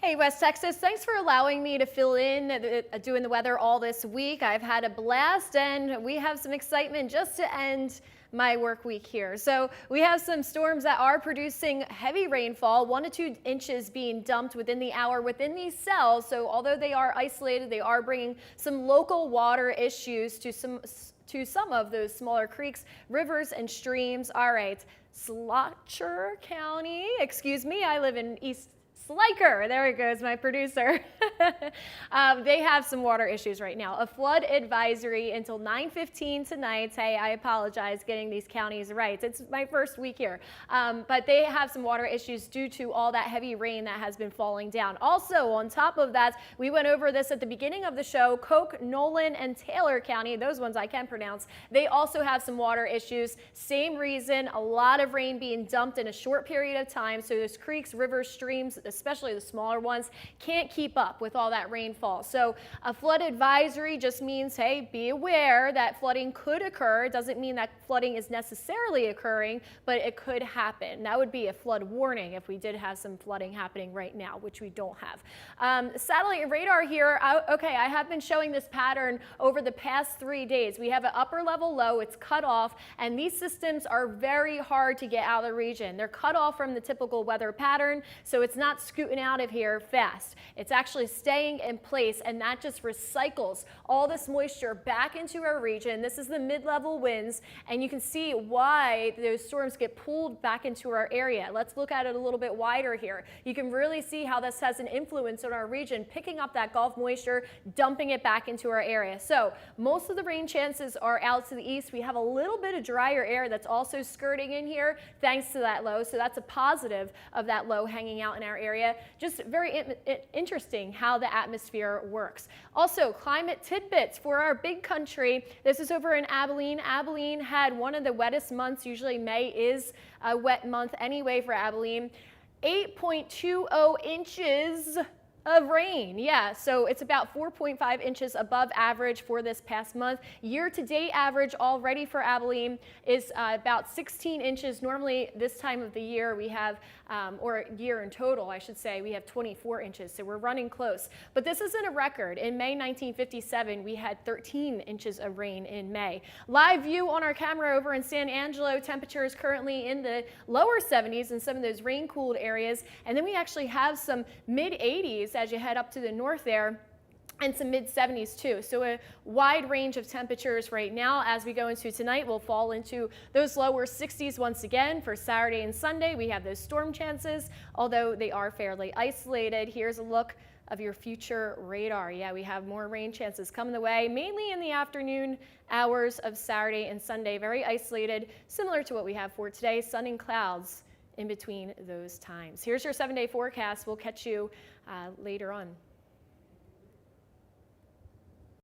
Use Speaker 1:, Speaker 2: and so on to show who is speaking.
Speaker 1: Hey, West Texas, thanks for allowing me to fill in doing the weather all this week. I've had a blast and we have some excitement just to end my work week here. So we have some storms that are producing heavy rainfall, 1 to 2 inches being dumped within the hour within these cells. So although they are isolated, they are bringing some local water issues to some of those smaller creeks, rivers, and streams. All right, Slaughter County, excuse me, I live in East Sliker, there it goes, my producer. They have some water issues right now. A flood advisory until 9:15 tonight. Hey, I apologize getting these counties right. It's my first week here. But they have some water issues due to all that heavy rain that has been falling down. Also, on top of that, we went over this at the beginning of the show, Coke, Nolan, and Taylor County, those ones I can pronounce, they also have some water issues. Same reason, a lot of rain being dumped in a short period of time. So those creeks, rivers, streams, especially the smaller ones, can't keep up with all that rainfall. So a flood advisory just means, hey, be aware that flooding could occur. It doesn't mean that flooding is necessarily occurring, but it could happen. That would be a flood warning if we did have some flooding happening right now, which we don't have. Satellite and radar here. Okay, I have been showing this pattern over the past 3 days. We have an upper level low, it's cut off, and these systems are very hard to get out of the region. They're cut off from the typical weather pattern, so it's not scooting out of here fast. It's actually staying in place, and that just recycles all this moisture back into our region. This is the mid-level winds, and you can see why those storms get pulled back into our area. Let's look at it a little bit wider here. You can really see how this has an influence on our region, picking up that Gulf moisture, dumping it back into our area. So most of the rain chances are out to the east. We have a little bit of drier air that's also skirting in here thanks to that low. So that's a positive of that low hanging out in our area. Just very interesting how the atmosphere works. Also, climate tidbits for our big country. This is over in Abilene. Abilene had one of the wettest months. Usually May is a wet month anyway for Abilene. 8.20 inches of rain. Yeah, so it's about 4.5 inches above average for this past month. Year-to-date average already for Abilene is about 16 inches. Normally this time of the year we have, or year in total I should say, we have 24 inches, so we're running close. But this isn't a record. In May 1957 we had 13 inches of rain in May. Live view on our camera over in San Angelo, temperatures currently in the lower 70s in some of those rain-cooled areas, and then we actually have some mid-80s as you head up to the north there, and some mid-70s too. So a wide range of temperatures right now. As we go into tonight, we'll fall into those lower 60s once again. For Saturday and Sunday, we have those storm chances, although they are fairly isolated. Here's a look of your future radar. Yeah, we have more rain chances coming the way, mainly in the afternoon hours of Saturday and Sunday. Very isolated, similar to what we have for today. Sun and clouds in between those times. Here's your 7-day forecast. We'll catch you later on.